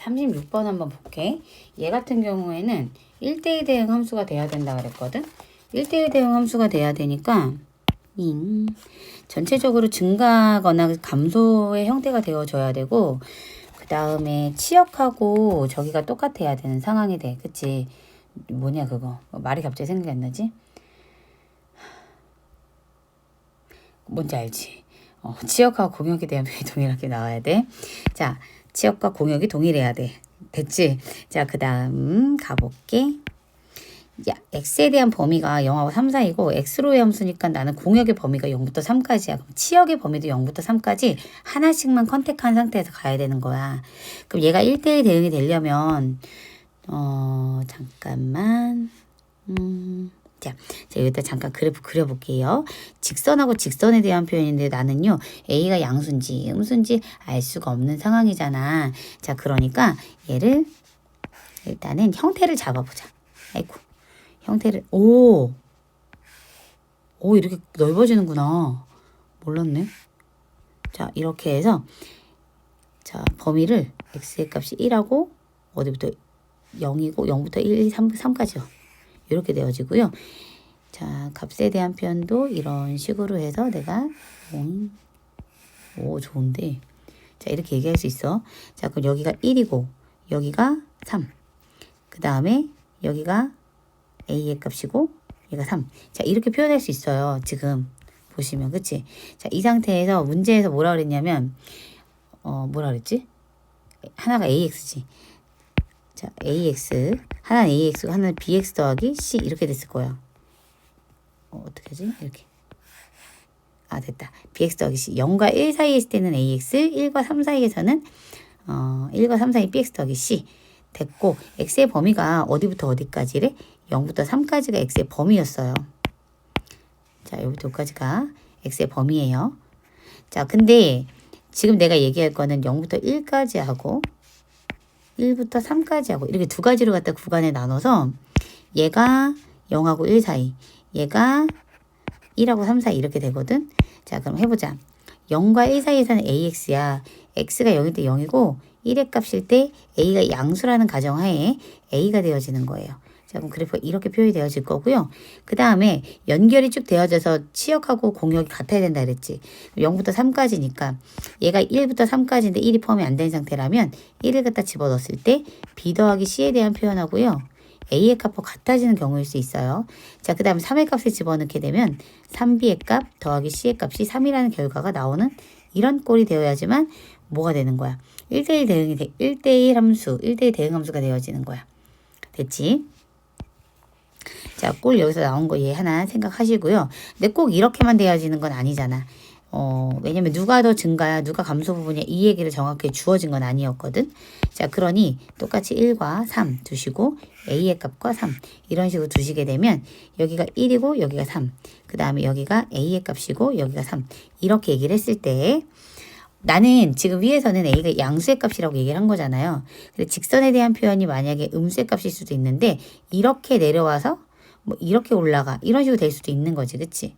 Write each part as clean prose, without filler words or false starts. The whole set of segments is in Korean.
36번 한번 볼게. 얘 같은 경우에는 1대1 대응 함수가 돼야 된다 그랬거든. 1대1 대응 함수가 돼야 되니까 전체적으로 증가하거나 감소의 형태가 되어줘야 되고, 그 다음에 치역하고 저기가 똑같아야 되는 상황이 돼. 그치? 뭐냐 그거. 말이 갑자기 생각이 안 나지? 뭔지 알지? 치역하고 공역에 대한 표현이 동일하게 나와야 돼. 자, 치역과 공역이 동일해야 돼. 됐지? 자, 그 다음 가볼게. 야, x에 대한 범위가 0하고 3 사이고 x로의 함수니까 나는 공역의 범위가 0부터 3까지야. 그럼 치역의 범위도 0부터 3까지 하나씩만 컨택한 상태에서 가야 되는 거야. 그럼 얘가 1대1 대응이 되려면 잠깐만. 자, 여기다 잠깐 그래프 그려볼게요. 직선하고 직선에 대한 표현인데 나는요, A가 양수인지 음수인지 알 수가 없는 상황이잖아. 자, 그러니까 얘를 일단은 형태를 잡아보자. 아이고, 형태를, 이렇게 넓어지는구나. 몰랐네. 자, 이렇게 해서, 자, 범위를 x의 값이 1하고, 어디부터 0이고, 0부터 1, 2, 3까지요. 이렇게 되어지고요. 자, 값에 대한 표현도 이런 식으로 해서 내가 좋은데. 자, 이렇게 얘기할 수 있어. 자, 그럼 여기가 1이고 여기가 3. 그 다음에 여기가 a의 값이고 얘가 3. 자, 이렇게 표현할 수 있어요. 지금 보시면. 그치? 자, 이 상태에서 문제에서 뭐라 그랬냐면 뭐라 그랬지? 하나가 ax지. 자, ax, 하나는 ax, 하나는 bx 더하기 c 이렇게 됐을 거야. 어떻게 하지? 이렇게. 아, 됐다. bx 더하기 c. 0과 1 사이에 있을 때는 ax, 1과 3 사이에서는 1과 3 사이 bx 더하기 c. 됐고, x의 범위가 어디부터 어디까지래? 0부터 3까지가 x의 범위였어요. 자, 여기부터 여기까지가 x의 범위예요. 자, 근데 지금 내가 얘기할 거는 0부터 1까지 하고 1부터 3까지 하고 이렇게 두 가지로 갖다 구간에 나눠서 얘가 0하고 1 사이, 얘가 1하고 3 사이 이렇게 되거든. 자, 그럼 해보자. 0과 1 사이에서는 ax야. x가 0일 때 0이고 1의 값일 때 a가 양수라는 가정하에 a가 되어지는 거예요. 자, 그럼 그래프가 이렇게 표현이 되어질 거고요. 그 다음에 연결이 쭉 되어져서 치역하고 공역이 같아야 된다 그랬지. 0부터 3까지니까 얘가 1부터 3까지인데 1이 포함이 안 된 상태라면 1을 갖다 집어넣었을 때 b 더하기 c에 대한 표현하고요. a의 값과 같아지는 경우일 수 있어요. 자, 그 다음 3의 값을 집어넣게 되면 3b의 값 더하기 c의 값이 3이라는 결과가 나오는 이런 꼴이 되어야지만 뭐가 되는 거야? 1대1 대응이 1대1 함수, 1대1 대응 함수가 되어지는 거야. 됐지? 자, 꼴 여기서 나온 거 얘 하나 생각하시고요. 근데 꼭 이렇게만 되어지는 건 아니잖아. 왜냐면 누가 더 증가야, 누가 감소 부분이야 이 얘기를 정확히 주어진 건 아니었거든. 자, 그러니 똑같이 1과 3 두시고 a의 값과 3 이런 식으로 두시게 되면 여기가 1이고 여기가 3. 그 다음에 여기가 a의 값이고 여기가 3. 이렇게 얘기를 했을 때 나는 지금 위에서는 a가 양수의 값이라고 얘기를 한 거잖아요. 근데 직선에 대한 표현이 만약에 음수의 값일 수도 있는데 이렇게 내려와서 뭐 이렇게 올라가 이런 식으로 될 수도 있는 거지. 그치?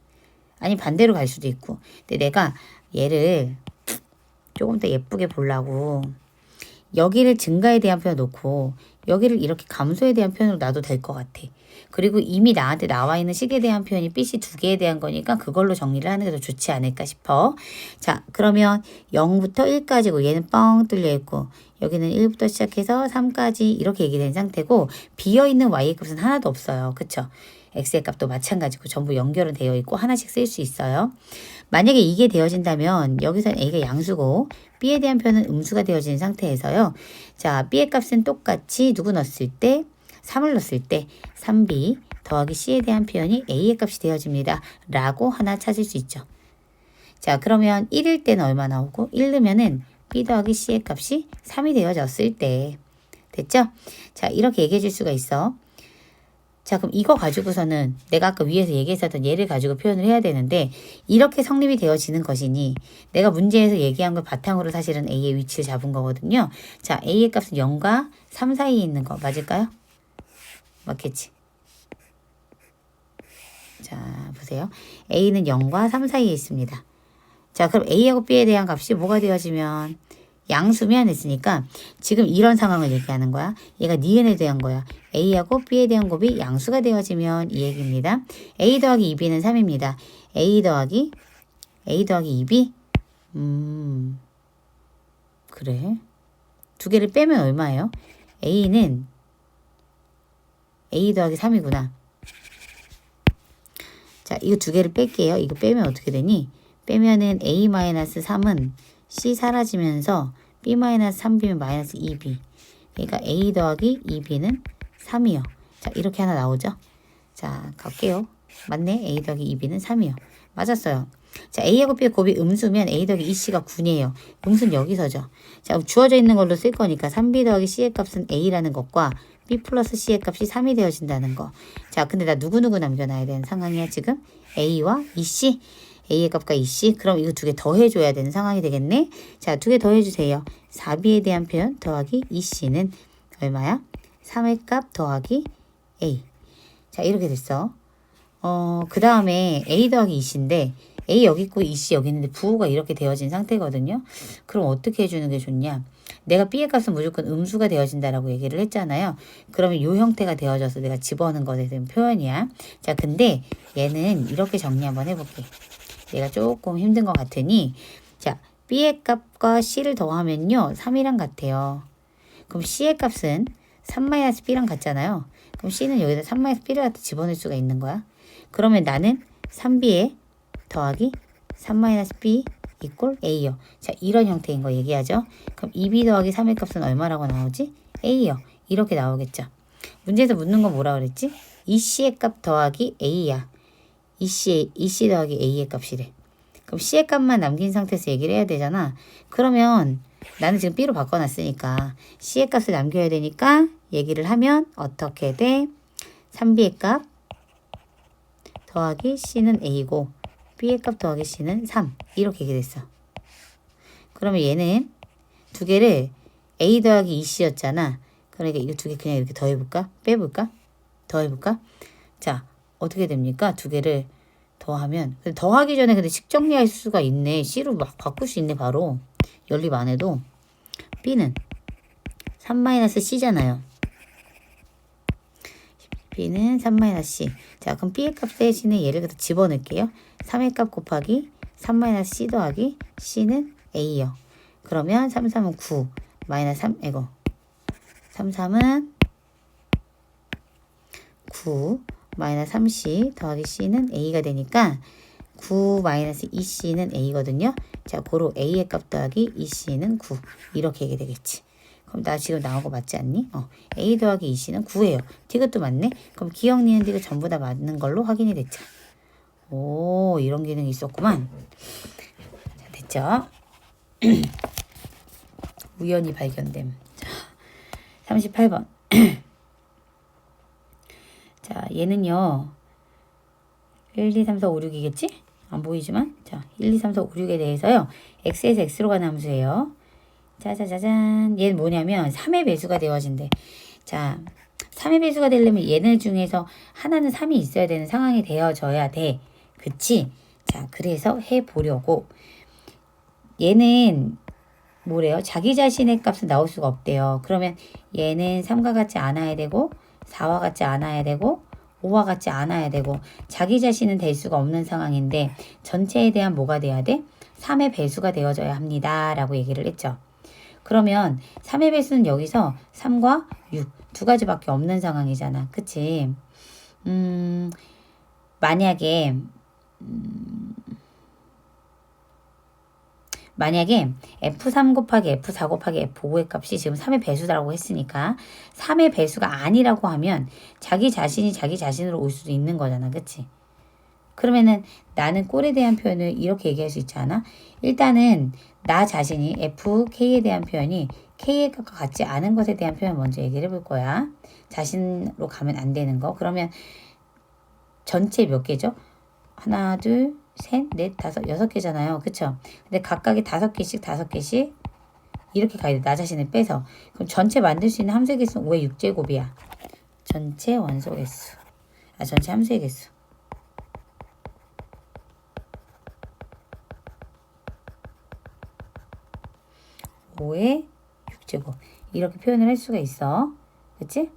아니 반대로 갈 수도 있고. 근데 내가 얘를 조금 더 예쁘게 보려고 여기를 증가에 대한 표현 놓고 여기를 이렇게 감소에 대한 표현으로 놔도 될 것 같아. 그리고 이미 나한테 나와 있는 식에 대한 표현이 삐씨 두 개에 대한 거니까 그걸로 정리를 하는 게 더 좋지 않을까 싶어. 자, 그러면 0부터 1까지고 얘는 뻥 뚫려 있고 여기는 1부터 시작해서 3까지 이렇게 얘기된 상태고 비어있는 y의 값은 하나도 없어요. 그쵸? x의 값도 마찬가지고 전부 연결은 되어 있고 하나씩 쓸 수 있어요. 만약에 이게 되어진다면 여기서는 a가 양수고 b에 대한 표현은 음수가 되어진 상태에서요. 자, b의 값은 똑같이 누구 넣었을 때 3을 넣었을 때 3b 더하기 c에 대한 표현이 a의 값이 되어집니다. 라고 하나 찾을 수 있죠. 자, 그러면 1일 때는 얼마 나오고 1 넣으면은 b 더하기 c의 값이 3이 되어졌을 때 됐죠? 자, 이렇게 얘기해 줄 수가 있어. 자, 그럼 이거 가지고서는 내가 아까 위에서 얘기했었던 얘를 가지고 표현을 해야 되는데 이렇게 성립이 되어지는 것이니 내가 문제에서 얘기한 걸 바탕으로 사실은 a의 위치를 잡은 거거든요. 자, a의 값은 0과 3 사이에 있는 거 맞을까요? 맞겠지? 자, 보세요. a는 0과 3 사이에 있습니다. 자, 그럼 a하고 b에 대한 값이 뭐가 되어지면 양수면 했으니까 지금 이런 상황을 얘기하는 거야. 얘가 니은에 대한 거야. A하고 B에 대한 곱이 양수가 되어지면 이 얘기입니다. A 더하기 2B는 3입니다. A 더하기 2B? 그래. 두 개를 빼면 얼마예요? A는 A 더하기 3이구나. 자, 이거 두 개를 뺄게요. 이거 빼면 어떻게 되니? 빼면은 A-3은 C 사라지면서 B-3B면 마이너스 2B. 그러니까 A 더하기 2B는 3이요. 자, 이렇게 하나 나오죠? 자, 갈게요. 맞네. A 더하기 2B는 3이요. 맞았어요. 자, A하고 B의 곱이 음수면 A 더하기 2C가 9네요. 음수는 여기서죠. 자, 주어져 있는 걸로 쓸 거니까 3B 더하기 C의 값은 A라는 것과 B 플러스 C의 값이 3이 되어진다는 거. 자, 근데 나 누구누구 남겨놔야 되는 상황이야, 지금? A와 2C. A의 값과 2C. 그럼 이거 두 개 더해줘야 되는 상황이 되겠네? 자, 두 개 더해주세요. 4B에 대한 표현 더하기 2C는 얼마야? 3의 값 더하기 A. 자, 이렇게 됐어. 그 다음에 A 더하기 2C인데, A 여기 있고 2C 여기 있는데 부호가 이렇게 되어진 상태거든요. 그럼 어떻게 해주는 게 좋냐? 내가 B의 값은 무조건 음수가 되어진다라고 얘기를 했잖아요. 그러면 이 형태가 되어져서 내가 집어넣은 것에 대한 표현이야. 자, 근데 얘는 이렇게 정리 한번 해볼게. 얘가 조금 힘든 것 같으니, 자, B의 값과 C를 더하면요 3이랑 같아요. 그럼 C의 값은 3-B랑 같잖아요. 그럼 C는 여기다 3-B를 갖다 집어넣을 수가 있는 거야. 그러면 나는 3B에 더하기 3-B 이꼴 A요. 자, 이런 형태인 거 얘기하죠. 그럼 2B 더하기 3의 값은 얼마라고 나오지? A요. 이렇게 나오겠죠. 문제에서 묻는 건 뭐라 그랬지? 2C의 값 더하기 A야. 2C 더하기 A의 값이래. 그럼 C의 값만 남긴 상태에서 얘기를 해야 되잖아. 그러면 나는 지금 B로 바꿔놨으니까 C의 값을 남겨야 되니까 얘기를 하면 어떻게 돼? 3B의 값 더하기 C는 A고 B의 값 더하기 C는 3. 이렇게 얘기됐어. 그러면 얘는 두 개를 A 더하기 2C였잖아. 그러니까 이거 두 개 그냥 이렇게 더해볼까? 빼볼까? 더해볼까? 자, 어떻게 됩니까? 두 개를 더하면. 더하기 전에 근데 식정리할 수가 있네. C로 막 바꿀 수 있네, 바로. 연립 안 해도. B는 3-C잖아요. B는 3-C. 자, 그럼 B의 값 대신에 얘를 그대로 집어넣을게요. 3의 값 곱하기 3-C 더하기 C는 A요. 그러면 3, 3은 9. 마이너스 3, 3, 3은 9. 마이너스 3C 더하기 C는 A가 되니까 9 마이너스 2C는 A거든요. 자, 고로 A의 값 더하기 2C는 9. 이렇게 얘기 되겠지. 그럼 나 지금 나온 거 맞지 않니? A 더하기 2C는 9예요. 이것도 맞네? 그럼 기억, 니은, 디귿 전부 다 맞는 걸로 확인이 됐죠. 오, 이런 기능이 있었구만. 자, 됐죠? 우연히 발견됨. 자, 38번. 자, 얘는요. 1, 2, 3, 4, 5, 6이겠지? 안 보이지만. 자, 1, 2, 3, 4, 5, 6에 대해서요. x에서 x로 가는 함수예요. 짜자자잔. 얘는 뭐냐면 3의 배수가 되어진대. 자, 3의 배수가 되려면 얘네 중에서 하나는 3이 있어야 되는 상황이 되어져야 돼. 그치? 자, 그래서 해보려고. 얘는 뭐래요? 자기 자신의 값은 나올 수가 없대요. 그러면 얘는 3과 같지 않아야 되고 4와 같지 않아야 되고 5와 같지 않아야 되고 자기 자신은 될 수가 없는 상황인데 전체에 대한 뭐가 돼야 돼? 3의 배수가 되어져야 합니다. 라고 얘기를 했죠. 그러면 3의 배수는 여기서 3과 6 두 가지밖에 없는 상황이잖아. 그치? 만약에 F3 곱하기 F4 곱하기 F5의 값이 지금 3의 배수라고 했으니까 3의 배수가 아니라고 하면 자기 자신이 자기 자신으로 올 수도 있는 거잖아. 그치? 그러면은 나는 꼴에 대한 표현을 이렇게 얘기할 수 있지 않아? 일단은 나 자신이 FK에 대한 표현이 K의 값과 같지 않은 것에 대한 표현 먼저 얘기를 해볼 거야. 자신으로 가면 안 되는 거. 그러면 전체 몇 개죠? 하나, 둘, 셋, 넷, 다섯, 6개잖아요. 그쵸? 근데 각각이 5개씩 이렇게 가야 돼. 나 자신을 빼서. 그럼 전체 만들 수 있는 함수의 개수는 5의 6제곱이야. 전체 원소 개수. 전체 함수의 개수. 5 5의 6제곱 이렇게 표현을 할 수가 있어. 그치?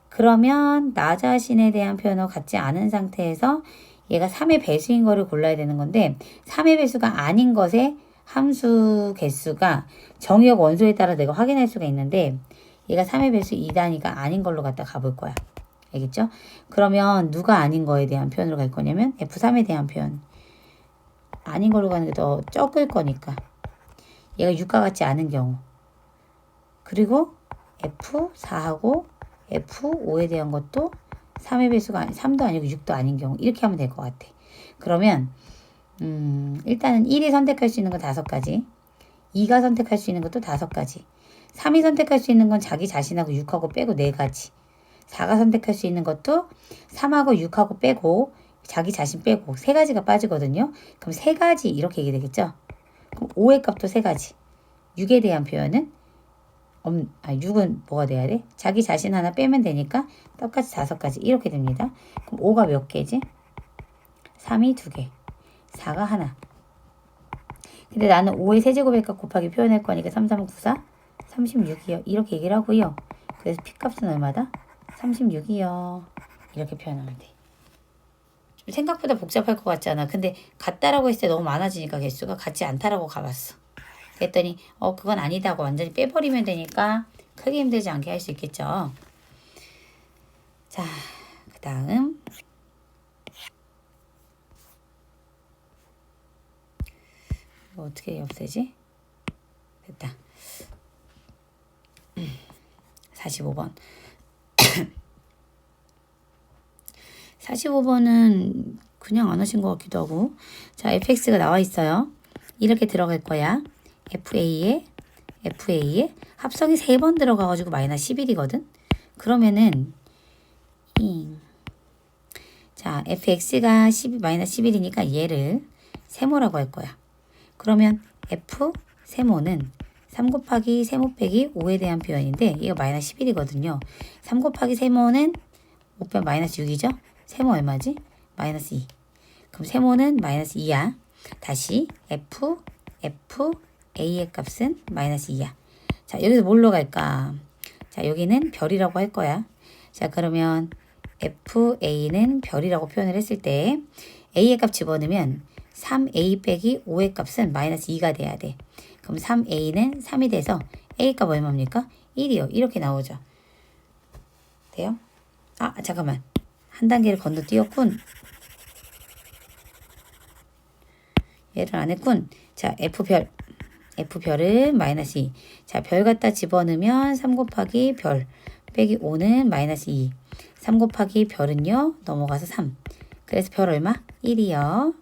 그러면 나 자신에 대한 표현을 갖지 않은 상태에서 얘가 3의 배수인 거를 골라야 되는 건데 3의 배수가 아닌 것의 함수 개수가 정의역 원소에 따라 내가 확인할 수가 있는데 얘가 3의 배수 2단위가 아닌 걸로 갖다 가볼 거야. 알겠죠? 그러면 누가 아닌 거에 대한 표현으로 갈 거냐면 F3에 대한 표현. 아닌 걸로 가는 게 더 적을 거니까. 얘가 6과 같지 않은 경우. 그리고 F4하고 F5에 대한 것도 3의 배수가 3도 아니고 6도 아닌 경우. 이렇게 하면 될 것 같아. 그러면 일단은 1이 선택할 수 있는 건 5가지. 2가 선택할 수 있는 것도 5가지. 3이 선택할 수 있는 건 자기 자신하고 6하고 빼고 4가지. 4가 선택할 수 있는 것도 3하고 6하고 빼고 자기 자신 빼고 3가지가 빠지거든요. 그럼 3가지 이렇게 얘기 되겠죠. 그럼 5의 값도 3가지. 6에 대한 표현은 6은 뭐가 돼야 돼? 자기 자신 하나 빼면 되니까 똑같이 5가지 이렇게 됩니다. 그럼 5가 몇 개지? 3이 2개. 4가 하나. 근데 나는 5의 세제곱의 값 곱하기 표현할 거니까 3, 3, 9, 4, 36이요. 이렇게 얘기를 하고요. 그래서 P값은 얼마다? 36이요. 이렇게 표현하면 돼. 좀 생각보다 복잡할 것 같잖아. 근데 같다라고 했을 때 너무 많아지니까 개수가 같지 않다라고 가봤어. 그랬더니 그건 아니다 하고 완전히 빼버리면 되니까 크게 힘들지 않게 할 수 있겠죠. 자, 그 다음 어떻게 없애지? 됐다. 45번. 45번은 그냥 안 하신 것 같기도 하고. 자, fx가 나와 있어요. 이렇게 들어갈 거야. FA에 합성이 3번 들어가가지고 마이너스 11이거든. 그러면은 자, fx가 마이너스 11이니까 얘를 세모라고 할 거야. 그러면 f 세모는 3 곱하기 세모 빼기 5에 대한 표현인데 얘가 마이너스 11이거든요. 3 곱하기 세모는 5 빼면 마이너스 6이죠. 세모 얼마지? 마이너스 2. 그럼 세모는 마이너스 2야. 다시 A의 값은 마이너스 2야. 자, 여기서 뭘로 갈까? 자, 여기는 별이라고 할 거야. 자, 그러면 FA는 별이라고 표현을 했을 때 A의 값 집어넣으면 3A 빼기 5의 값은 마이너스 2가 돼야 돼. 그럼 3A는 3이 돼서 A 값 얼마입니까? 1이요. 이렇게 나오죠. 돼요? 잠깐만. 한 단계를 건너뛰었군. 얘를 안 했군. 자, F별은 마이너스 2. 자, 별 갖다 집어넣으면 3 곱하기 별 빼기 5는 마이너스 2. 3 곱하기 별은요. 넘어가서 3. 그래서 별 얼마? 1이요.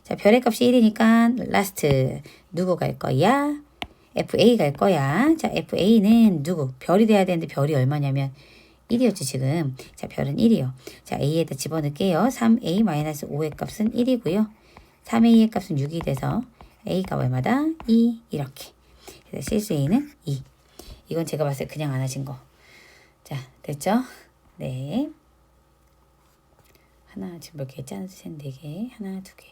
자, 별의 값이 1이니까 라스트 누구 갈 거야? FA 갈 거야. 자, FA는 누구? 별이 돼야 되는데 별이 얼마냐면 1이었죠 지금. 자, 별은 1이요. 자, A에다 집어넣을게요. 3A-5의 값은 1이고요. 3A의 값은 6이 돼서 A가 얼마다? 2 이렇게. 그래서 실수 A는 2. 이건 제가 봤을 때 그냥 안 하신 거. 자, 됐죠? 네. 하나, 지금 몇 개 했지? 하나, 둘, 셋, 네 개. 하나, 두 개.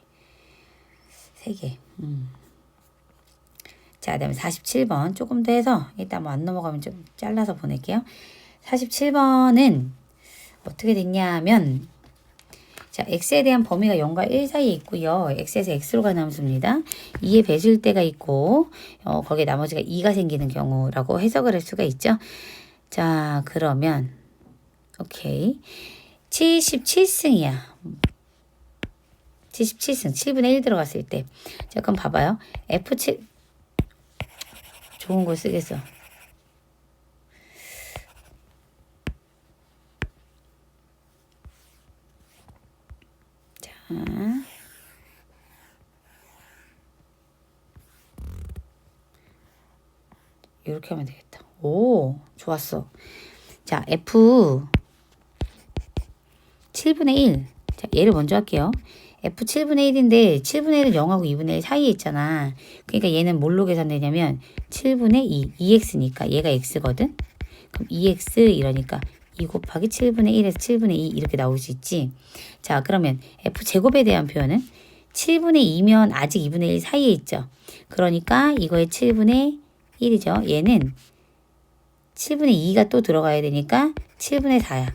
세 개. 자, 그 다음에 47번. 조금 더 해서 일단 뭐 안 넘어가면 좀 잘라서 보낼게요. 47번은 어떻게 됐냐면 자, x에 대한 범위가 0과 1 사이에 있고요. x에서 x로 가는 함수입니다. 2의 배수일 때가 있고 거기에 나머지가 2가 생기는 경우라고 해석을 할 수가 있죠. 자, 그러면 오케이. 77승이야. 77승. 7분의 1 들어갔을 때. 자, 그럼 봐봐요. F7 좋은 걸 쓰겠어. 자, 이렇게 하면 되겠다. 오, 좋았어. 자, F 7분의 1. 자, 얘를 먼저 할게요. F 7분의 1인데 7분의 1은 0하고 2분의 1 사이에 있잖아. 그러니까 얘는 뭘로 계산되냐면 7분의 2, 2x니까 얘가 x거든. 그럼 2x 이러니까 2 곱하기 7분의 1에서 7분의 2 이렇게 나올 수 있지. 자, 그러면 F제곱에 대한 표현은 7분의 2면 아직 2분의 1 사이에 있죠. 그러니까 이거의 7분의 1이죠. 얘는 7분의 2가 또 들어가야 되니까 7분의 4야.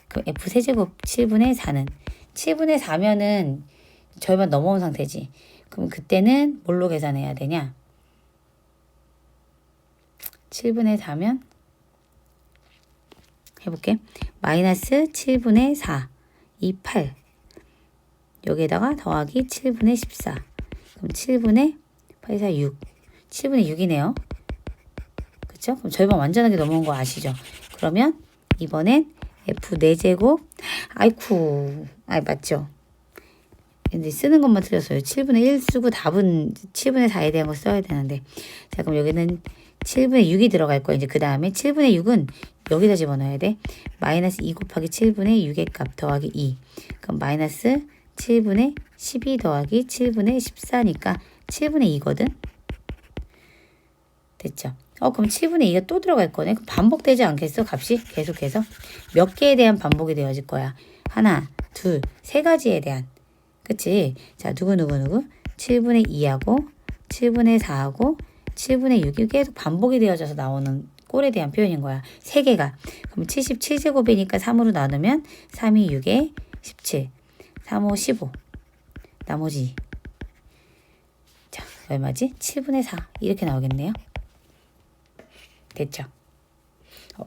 그럼 F세제곱 7분의 4는 7분의 4면은 절반 넘어온 상태지. 그럼 그때는 뭘로 계산해야 되냐? 7분의 4면 해볼게. 마이너스 7분의 4, 2, 8. 여기에다가 더하기 7분의 14. 그럼 7분의 8, 4, 6. 7분의 6이네요. 그쵸? 그럼 절반 완전하게 넘어온 거 아시죠? 그러면 이번엔 F 4제곱. 아이쿠. 맞죠? 근데 쓰는 것만 틀렸어요. 7분의 1 쓰고 답은 7분의 4에 대한 거 써야 되는데. 자, 그럼 여기는 7분의 6이 들어갈 거예요. 이제 그 다음에 7분의 6은 여기다 집어넣어야 돼. 마이너스 2 곱하기 7분의 6의 값 더하기 2. 그럼 마이너스 7분의 12 더하기 7분의 14니까 7분의 2거든. 됐죠? 그럼 7분의 2가 또 들어갈 거네. 그럼 반복되지 않겠어? 값이 계속해서. 몇 개에 대한 반복이 되어질 거야? 하나, 둘, 세 가지에 대한. 그치? 자, 누구? 7분의 2하고 7분의 4하고 7분의 6이 계속 반복이 되어져서 나오는 꼴에 대한 표현인 거야. 세 개가. 그럼 77제곱이니까 3으로 나누면 3이 6에 17. 3, 5, 15. 나머지. 자, 얼마지? 7분의 4. 이렇게 나오겠네요. 됐죠?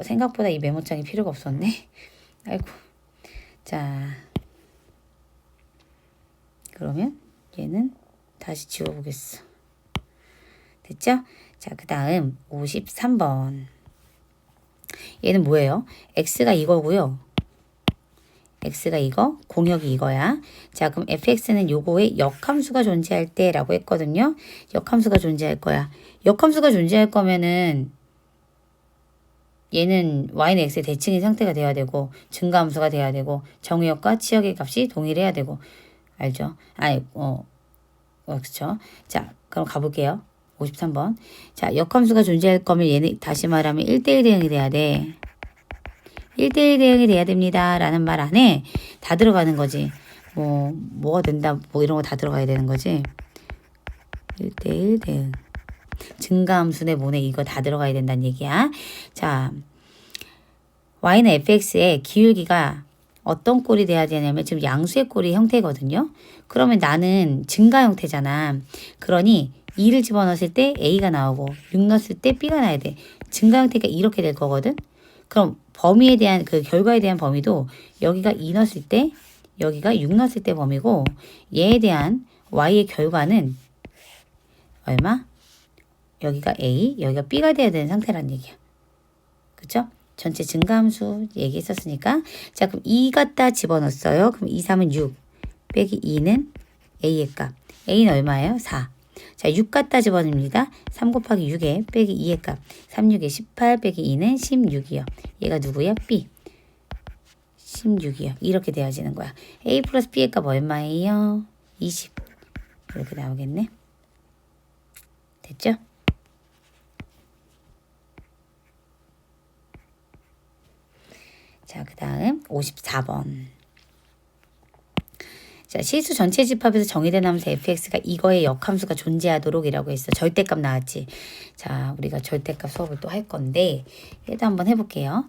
생각보다 이 메모장이 필요가 없었네. 아이고. 자, 그러면 얘는 다시 지워보겠어. 됐죠? 자, 그 다음 53번. 얘는 뭐예요? x가 이거고요. x가 이거, 공역이 이거야. 자, 그럼 fx는 요거에 역함수가 존재할 때 라고 했거든요. 역함수가 존재할 거야. 역함수가 존재할 거면은 얘는 y는 x의 대칭인 상태가 돼야 되고 증가함수가 돼야 되고 정의역과 치역의 값이 동일해야 되고 알죠? 그렇죠. 자, 그럼 가볼게요. 53번. 자, 역함수가 존재할 거면 얘는 다시 말하면 1대1 대응이 돼야 돼. 1대1 대응이 돼야 됩니다. 라는 말 안에 다 들어가는 거지. 뭐가 된다, 이런 거 다 들어가야 되는 거지. 1대1 대응. 증가함수네 뭐네 이거 다 들어가야 된다는 얘기야. 자, y는 fx의 기울기가 어떤 꼴이 돼야 되냐면 지금 양수의 꼴이 형태거든요. 그러면 나는 증가 형태잖아. 그러니 2를 집어넣었을 때 a가 나오고 6 넣었을 때 b가 나야 돼. 증가 형태가 이렇게 될 거거든. 그럼 범위에 대한 그 결과에 대한 범위도 여기가 2 넣었을 때 여기가 6 넣었을 때 범위고 얘에 대한 y의 결과는 얼마? 여기가 a, 여기가 b가 돼야 되는 상태란 얘기야. 그쵸? 전체 증가함수 얘기했었으니까. 자, 그럼 2 갖다 집어넣었어요. 그럼 2, 3은 6 빼기 2는 a의 값. a는 얼마예요? 4. 자, 6 갖다 집어넣습니다. 3 곱하기 6에 빼기 2의 값. 3, 6에 18 빼기 2는 16이요. 얘가 누구야? b. 16이요. 이렇게 되어지는 거야. a 플러스 b의 값 얼마예요? 20. 이렇게 나오겠네. 됐죠? 자, 그 다음 54번. 자, 실수 전체 집합에서 정의된 함수 fx가 이거의 역함수가 존재하도록 이라고 했어. 절대값 나왔지. 자, 우리가 절대값 수업을 또 할 건데 얘도 한번 해볼게요.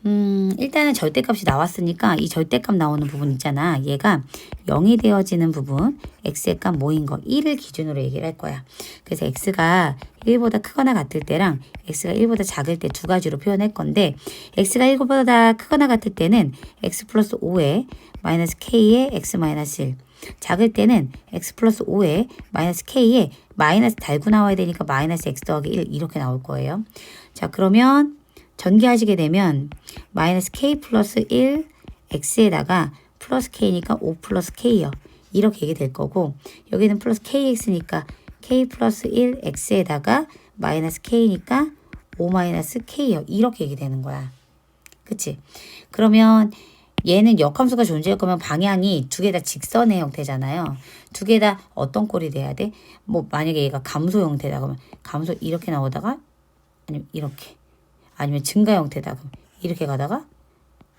일단은 절대값이 나왔으니까 이 절대값 나오는 부분 있잖아. 얘가 0이 되어지는 부분, x의 값 모인 거 1을 기준으로 얘기를 할 거야. 그래서 x가 1보다 크거나 같을 때랑 x가 1보다 작을 때 두 가지로 표현할 건데 x가 1보다 크거나 같을 때는 x 플러스 5에 마이너스 k에 x 마이너스 1. 작을 때는 x 플러스 5에 마이너스 k에 마이너스 달고 나와야 되니까 마이너스 x 더하기 1 이렇게 나올 거예요. 자, 그러면 전개하시게 되면 마이너스 k 플러스 1 x에다가 플러스 k니까 5 플러스 k요. 이렇게 얘기 될 거고 여기는 플러스 kx니까 k 플러스 1 x에다가 마이너스 k니까 5 마이너스 k요. 이렇게 얘기 되는 거야. 그치? 그러면 얘는 역함수가 존재할 거면 방향이 두 개 다 직선의 형태잖아요. 두 개 다 어떤 꼴이 돼야 돼? 만약에 얘가 감소 형태다 그러면 감소 이렇게 나오다가 아니면 이렇게 아니면 증가 형태다 그럼 이렇게 가다가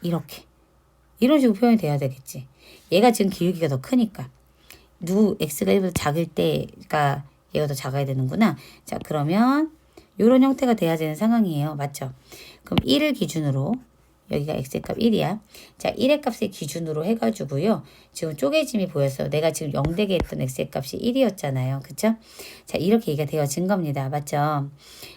이렇게 이런 식으로 표현이 돼야 되겠지. 얘가 지금 기울기가 더 크니까 x가 1보다 작을 때가 얘가 더 작아야 되는구나. 자, 그러면 이런 형태가 돼야 되는 상황이에요. 맞죠? 그럼 1을 기준으로 여기가 x의 값 1이야. 자, 1의 값을 기준으로 해가지고요. 지금 쪼개짐이 보였어요. 내가 지금 0되게 했던 x의 값이 1이었잖아요. 그쵸? 자, 이렇게 얘기가 되어진 겁니다. 맞죠?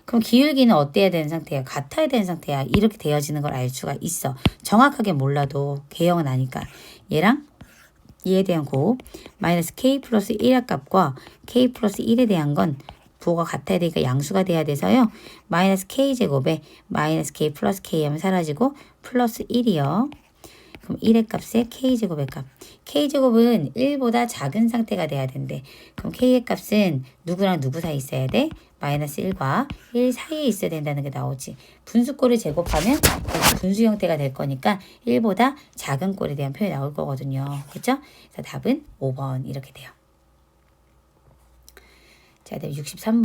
그럼 기울기는 어때야 되는 상태야? 같아야 되는 상태야. 이렇게 되어지는 걸 알 수가 있어. 정확하게 몰라도 개형은 아니까. 얘랑 얘에 대한 곱 마이너스 k 플러스 1의 값과 k 플러스 1에 대한 건 부호가 같아야 되니까 양수가 돼야 돼서요. 마이너스 k제곱에 마이너스 k 플러스 k 하면 사라지고 플러스 1이요. 그럼 1의 값에 k제곱의 값. k제곱은 1보다 작은 상태가 돼야 된대. 그럼 k의 값은 누구랑 누구 사이 있어야 돼? 마이너스 1과 1 사이에 있어야 된다는 게 나오지. 분수꼴을 제곱하면 분수 형태가 될 거니까 1보다 작은 꼴에 대한 표현이 나올 거거든요. 그렇죠? 그래서 답은 5번 이렇게 돼요. 자, 63번.